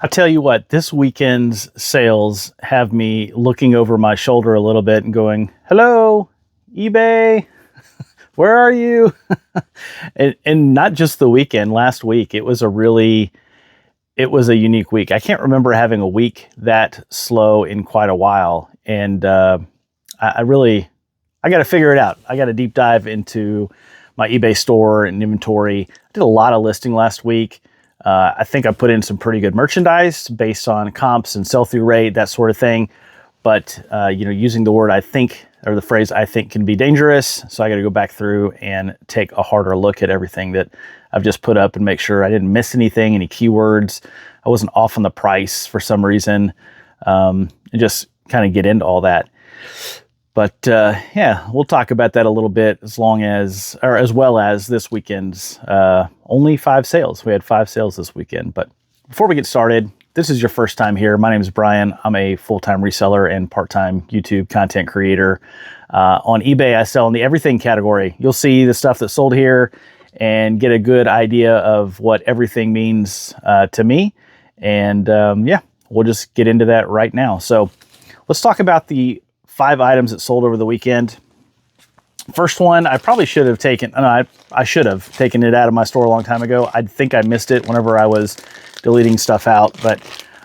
I tell you what, this weekend's sales have me looking over my shoulder a little bit and going, hello, eBay, where are you? and not just the weekend, last week, it was a unique week. I can't remember having a week that slow in quite a while. And I got to figure it out. I got to deep dive into my eBay store and inventory. I did a lot of listing last week. I think I put in some pretty good merchandise based on comps and sell-through rate, that sort of thing. But, using the word I think, or the phrase I think, can be dangerous. So I got to go back through and take a harder look at everything that I've just put up and make sure I didn't miss anything, any keywords. I wasn't off on the price for some reason, and just kind of get into all that. But we'll talk about that a little bit as well as this weekend's only 5 sales. We had 5 sales this weekend. But before we get started, this is your first time here. My name is Brian. I'm a full-time reseller and part-time YouTube content creator. On eBay, I sell in the everything category. You'll see the stuff that's sold here and get a good idea of what everything means to me. And we'll just get into that right now. So let's talk about the 5 items that sold over the weekend. First one, I probably should have taken, I should have taken it out of my store a long time ago. I think I missed it whenever I was deleting stuff out, but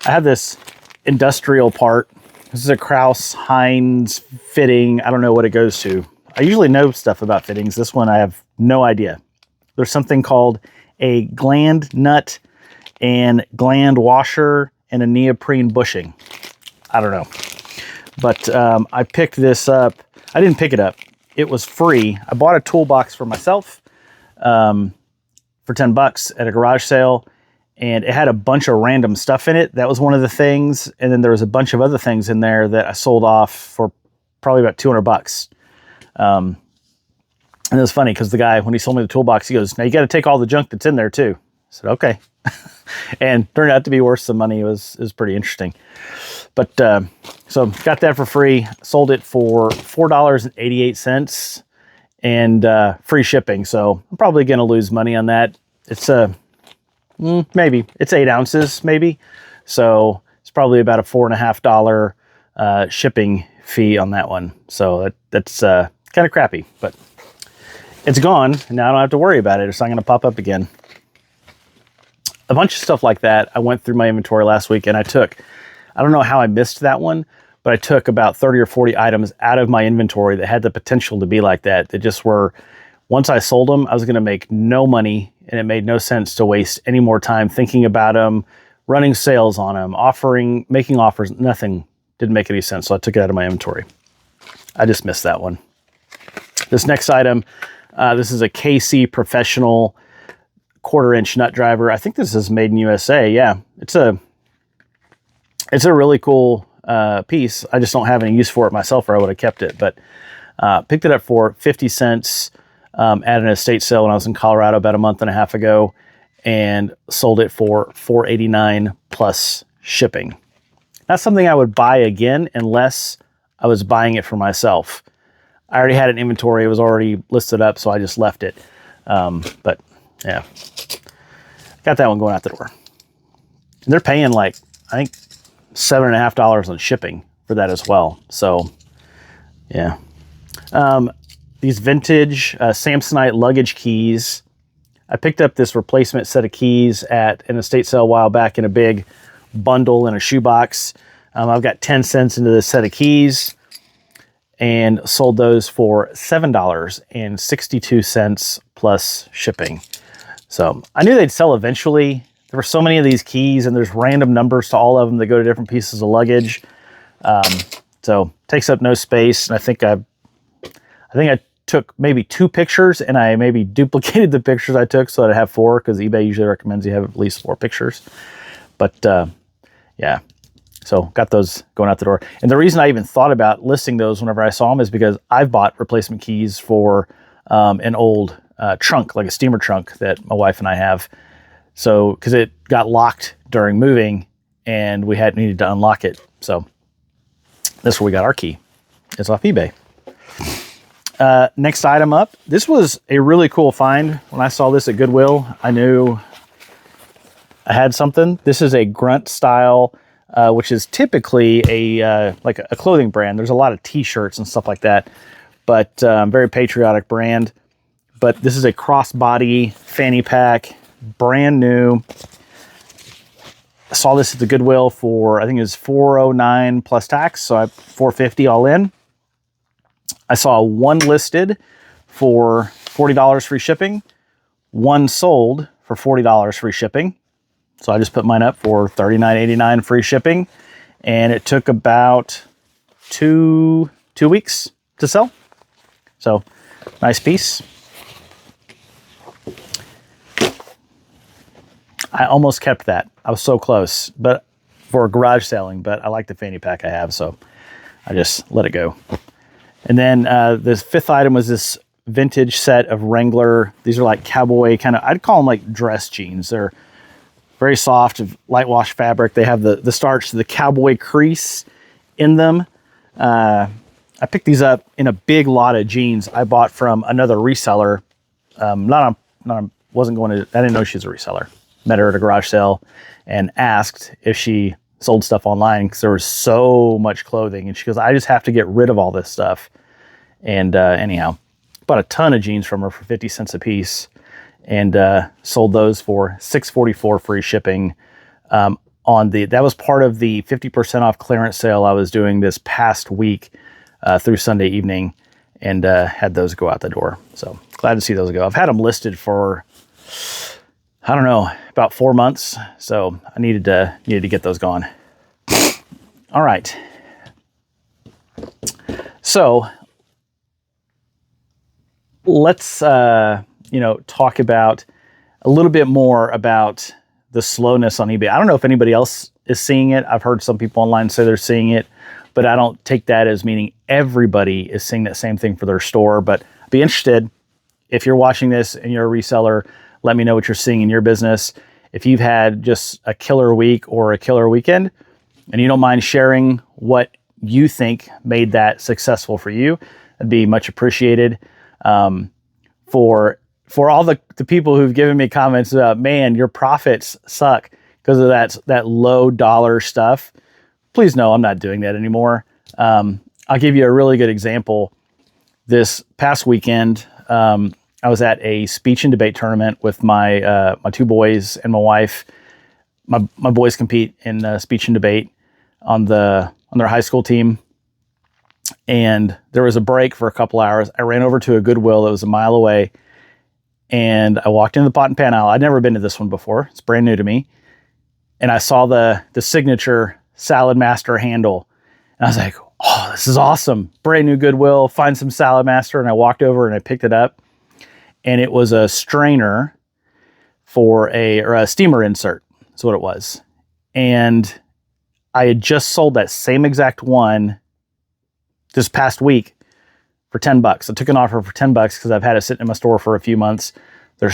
I have this industrial part. This is a Krauss Heinz fitting. I don't know what it goes to. I usually know stuff about fittings. This one, I have no idea. There's something called a gland nut and gland washer and a neoprene bushing. I don't know. But I picked this up. I didn't pick it up. It was free. I bought a toolbox for myself for $10 at a garage sale, and it had a bunch of random stuff in it. That was one of the things. And then there was a bunch of other things in there that I sold off for probably about $200. And it was funny because the guy, when he sold me the toolbox, he goes, "Now you got to take all the junk that's in there too." I said, "Okay." And turned out to be worth some money. It was pretty interesting. But so got that for free, sold it for $4.88 and free shipping. So I'm probably going to lose money on that. It's maybe it's 8 ounces, maybe. So it's probably about a $4.50 shipping fee on that one. So that's kind of crappy, but it's gone. And now I don't have to worry about it. It's not going to pop up again. A bunch of stuff like that. I went through my inventory last week and I don't know how I missed that one, but I took about 30 or 40 items out of my inventory that had the potential to be like that. That just were, once I sold them, I was going to make no money, and it made no sense to waste any more time thinking about them, running sales on them, making offers. Nothing didn't make any sense, so I took it out of my inventory. I just missed that one. This next item, this is a KC Professional 1/4-inch nut driver. I think this is made in USA. Yeah, it's a really cool piece. I just don't have any use for it myself, or I would have kept it. But picked it up for 50 cents at an estate sale when I was in Colorado about a month and a half ago, and sold it for $4.89 plus shipping. Not something I would buy again unless I was buying it for myself. I already had an inventory. It was already listed up, so I just left it. But yeah, got that one going out the door. And they're paying like, I think, $7.50 on shipping for that as well. So yeah. These vintage Samsonite luggage keys. I picked up this replacement set of keys at an estate sale a while back in a big bundle in a shoebox. I've got 10 cents into this set of keys and sold those for $7.62 plus shipping. So I knew they'd sell eventually. There were so many of these keys, and there's random numbers to all of them that go to different pieces of luggage. So takes up no space. And I think I took maybe 2 pictures, and I maybe duplicated the pictures I took so that I have 4, because eBay usually recommends you have at least 4 pictures. But yeah, so got those going out the door. And the reason I even thought about listing those whenever I saw them is because I've bought replacement keys for an old trunk, like a steamer trunk that my wife and I have. So, because it got locked during moving and we needed to unlock it. So that's where we got our key. It's off eBay. Next item up. This was a really cool find. When I saw this at Goodwill, I knew I had something. This is a Grunt Style, which is typically like a clothing brand. There's a lot of t-shirts and stuff like that, but very patriotic brand. But this is a crossbody fanny pack, brand new. I saw this at the Goodwill for, I think it was $409 plus tax, so I $450 all in. I saw one listed for $40 free shipping, one sold for $40 free shipping. So I just put mine up for $39.89 free shipping, and it took about two weeks to sell. So nice piece. I almost kept that. I was so close, but for garage selling, but I like the fanny pack I have, so I just let it go. And then the fifth item was this vintage set of Wrangler. These are like cowboy kind of, I'd call them like dress jeans. They're very soft, light wash fabric. They have the starch, the cowboy crease in them. I picked these up in a big lot of jeans I bought from another reseller. I didn't know she was a reseller. Met her at a garage sale and asked if she sold stuff online because there was so much clothing. And she goes, I just have to get rid of all this stuff. And anyhow, bought a ton of jeans from her for 50 cents a piece and sold those for $6.44 free shipping. That was part of the 50% off clearance sale I was doing this past week through Sunday evening, and had those go out the door. So glad to see those go. I've had them listed for, I don't know, about 4 months. So I needed to get those gone. All right. So let's, talk about a little bit more about the slowness on eBay. I don't know if anybody else is seeing it. I've heard some people online say they're seeing it, but I don't take that as meaning everybody is seeing that same thing for their store. But I'd be interested if you're watching this and you're a reseller. Let me know what you're seeing in your business. If you've had just a killer week or a killer weekend, and you don't mind sharing what you think made that successful for you, that'd be much appreciated. For all the people who've given me comments about, man, your profits suck because of that low dollar stuff, please know I'm not doing that anymore. I'll give you a really good example. This past weekend, I was at a speech and debate tournament with my two boys and my wife. My boys compete in speech and debate on their high school team. And there was a break for a couple hours. I ran over to a Goodwill that was a mile away, and I walked into the pot and pan aisle. I'd never been to this one before. It's brand new to me. And I saw the signature Salad Master handle. And I was like, oh, this is awesome. Brand new Goodwill, find some Salad Master. And I walked over and I picked it up. And it was a strainer or a steamer insert. That's what it was. And I had just sold that same exact one this past week for $10. I took an offer for $10 because I've had it sitting in my store for a few months. The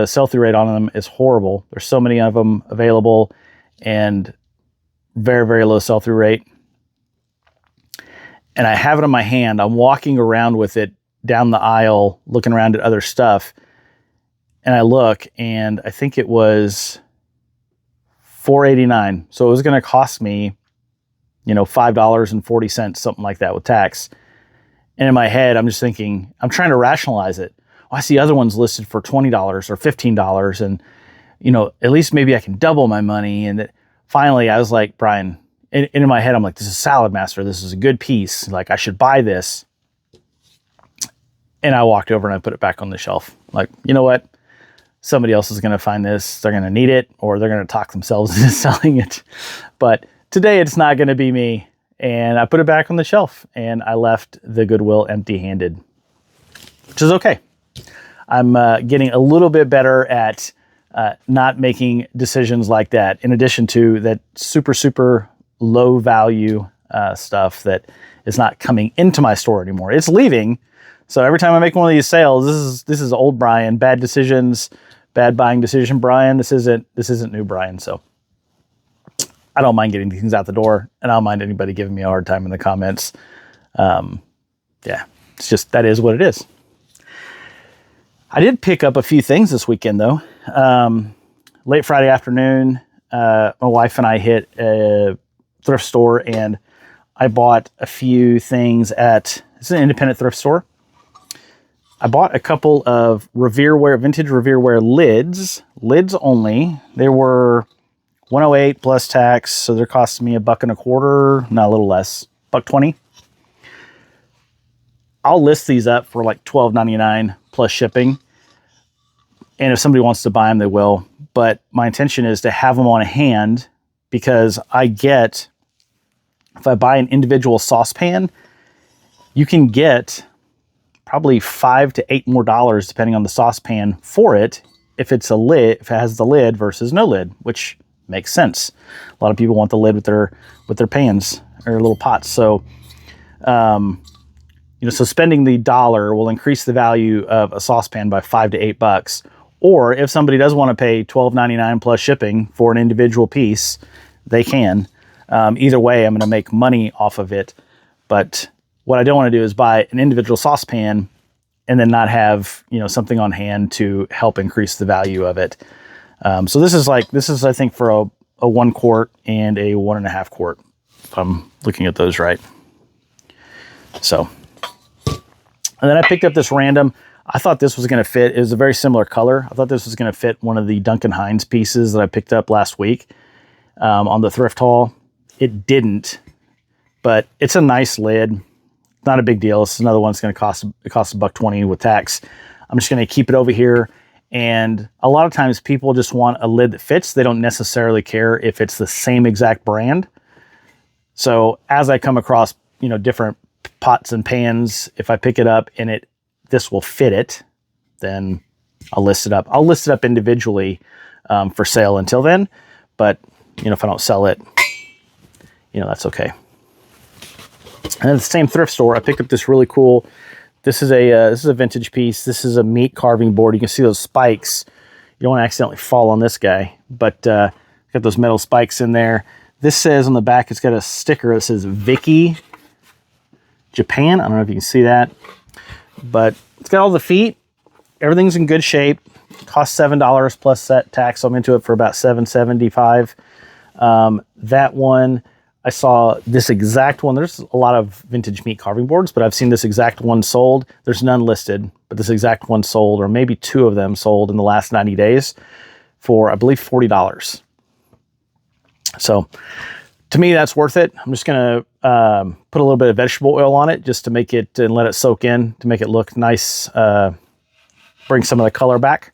sell-through rate on them is horrible. There's so many of them available and very, very low sell-through rate. And I have it in my hand. I'm walking around with it down the aisle, looking around at other stuff. And I look, and I think it was $4.89. So it was going to cost me, $5.40, something like that with tax. And in my head, I'm just thinking, I'm trying to rationalize it. Well, I see other ones listed for $20 or $15, and at least maybe I can double my money. And finally, I was like, Brian, and in my head, I'm like, this is Salad Master. This is a good piece. Like, I should buy this. And I walked over and I put it back on the shelf. Like, you know what? Somebody else is going to find this. They're going to need it, or they're going to talk themselves into selling it. But today it's not going to be me. And I put it back on the shelf, and I left the Goodwill empty-handed, which is okay. I'm getting a little bit better at not making decisions like that, in addition to that super, super low value stuff that is not coming into my store anymore. It's leaving. So every time I make one of these sales, this is old Brian, bad decisions, bad buying decision Brian. This isn't new Brian. So I don't mind getting things out the door, and I don't mind anybody giving me a hard time in the comments. It's just, that is what it is. I did pick up a few things this weekend though. late Friday afternoon, my wife and I hit a thrift store, and I bought a few things it's an independent thrift store. I bought a couple of vintage Revereware lids only. They were $108 plus tax, so they're costing me $1.25, not a little less, $1.20. I'll list these up for like $12.99 plus shipping. And if somebody wants to buy them, they will. But my intention is to have them on hand, because if I buy an individual saucepan, you can get probably $5 to $8 more depending on the saucepan for it, if it has the lid versus no lid, which makes sense. A lot of people want the lid with their pans or little pots. So, so spending the $1 will increase the value of a saucepan by $5 to $8. Or if somebody does want to pay $12.99 plus shipping for an individual piece, they can. Either way, I'm going to make money off of it. But what I don't want to do is buy an individual saucepan and then not have, something on hand to help increase the value of it. So this is I think for a 1 quart and a 1.5 quart, if I'm looking at those right. So, and then I picked up this random. I thought this was going to fit. It was a very similar color. I thought this was going to fit one of the Duncan Hines pieces that I picked up last week on the thrift haul. It didn't, but it's a nice lid. Not a big deal. It's another one that's going to cost $1.20 with tax. I'm just going to keep it over here. And a lot of times people just want a lid that fits. They don't necessarily care if it's the same exact brand. So as I come across, different pots and pans, if I pick it up and this will fit it, then I'll list it up. I'll list it up individually for sale until then. But, if I don't sell it, that's okay. And at the same thrift store, I picked up this really cool, this is a vintage piece. This is a meat carving board. You can see those spikes. You don't want to accidentally fall on this guy, but got those metal spikes in there. This says on the back, it's got a sticker that says Vicky Japan. I don't know if you can see that, but it's got all the feet. Everything's in good shape. Cost $7 plus set tax. So I'm into it for about $7.75. That one, I saw this exact one. There's a lot of vintage meat carving boards, but I've seen this exact one sold. There's none listed, but this exact one sold, or maybe 2 of them sold in the last 90 days for, I believe, $40. So to me, that's worth it. I'm just going to put a little bit of vegetable oil on it just to make it and let it soak in, to make it look nice, bring some of the color back,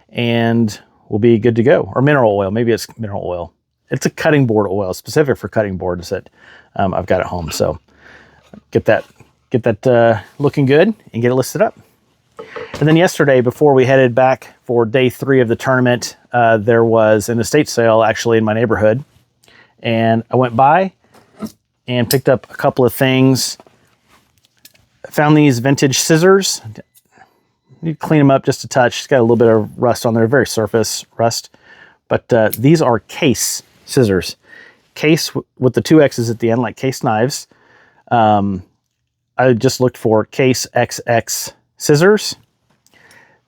and we'll be good to go. Or mineral oil. Maybe it's mineral oil. It's a cutting board oil, specific for cutting boards that I've got at home. So get that looking good and get it listed up. And then yesterday, before we headed back for day 3 of the tournament, there was an estate sale actually in my neighborhood. And I went by and picked up a couple of things. I found these vintage scissors. You clean them up just a touch. It's got a little bit of rust on there, very surface rust. But these are case scissors. Case with the 2 X's at the end, like case knives. I just looked for case XX scissors.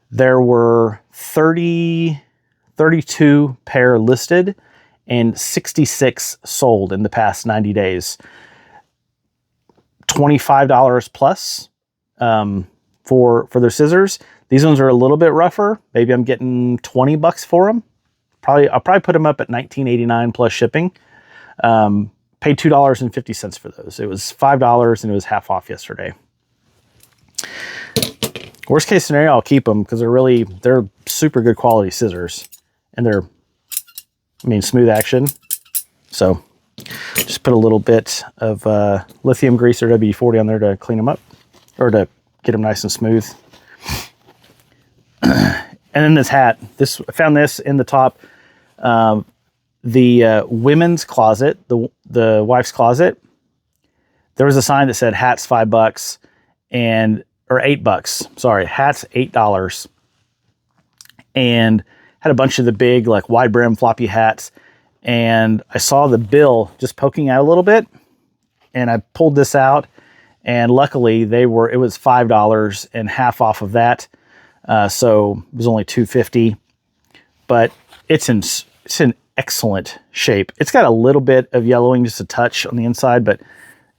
There were 32 pair listed and 66 sold in the past 90 days. $25 plus for their scissors. These ones are a little bit rougher. Maybe I'm getting $20 for them. I'll probably put them up at $19.89 plus shipping. Paid $2.50 for those. It was $5 and it was half off yesterday. Worst case scenario, I'll keep them because they're super good quality scissors, and they're, smooth action. So just put a little bit of lithium grease or WD-40 on there to clean them up, or to get them nice and smooth. And then this hat, I found this in the top, the women's closet, the wife's closet. There was a sign that said hats $5 or $8. Sorry, hats $8, and had a bunch of the big, like, wide brim floppy hats. And I saw the bill just poking out a little bit, and I pulled this out, and luckily it was $5 and half off of that. So it was only $2.50, but it's in excellent shape. It's got a little bit of yellowing, just a touch on the inside, but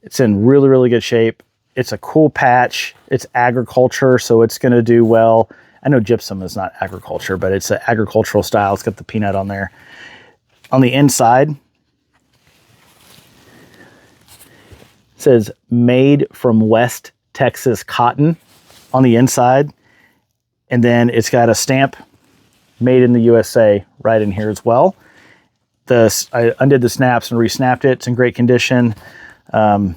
it's in really, really good shape. It's a cool patch. It's agriculture, so it's going to do well. I know gypsum is not agriculture, but it's an agricultural style. It's got the peanut on there. On the inside, it says made from West Texas cotton on the inside. And then it's got a stamp made in the USA right in here as well. I undid the snaps and re-snapped it. It's in great condition. I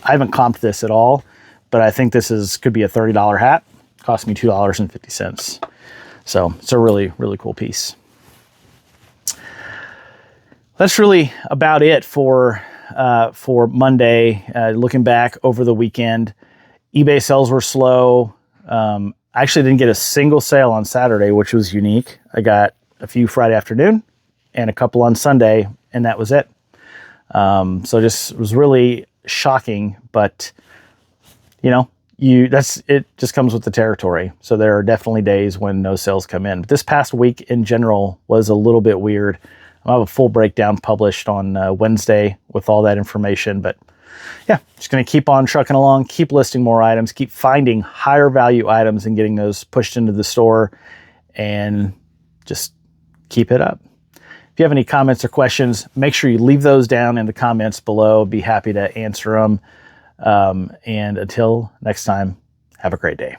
haven't comped this at all, but I think this could be a $30 hat. Cost me $2.50. So it's a really, really cool piece. That's really about it for Monday. Looking back over the weekend, eBay sales were slow. I actually didn't get a single sale on Saturday, which was unique. I got a few Friday afternoon and a couple on Sunday, and that was it. So it was really shocking, but it just comes with the territory. So there are definitely days when no sales come in. But this past week in general was a little bit weird. I'll have a full breakdown published on Wednesday with all that information. But yeah, just going to keep on trucking along, keep listing more items, keep finding higher value items and getting those pushed into the store, and just keep it up. If you have any comments or questions, make sure you leave those down in the comments below. Be happy to answer them. And until next time, have a great day.